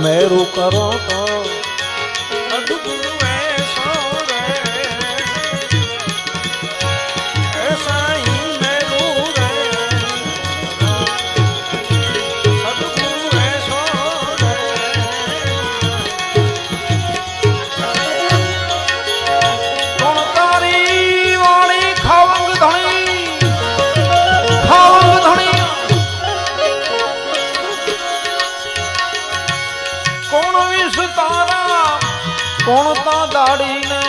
મેરું કરો તો સદગુરુ એસો રે એ સાઈ મેરું રે સદગુરુ એસો રે કોણ તારી વાળી ખાવંગ ધણી કોણ વિસ તારા કોણ તા દાડી ને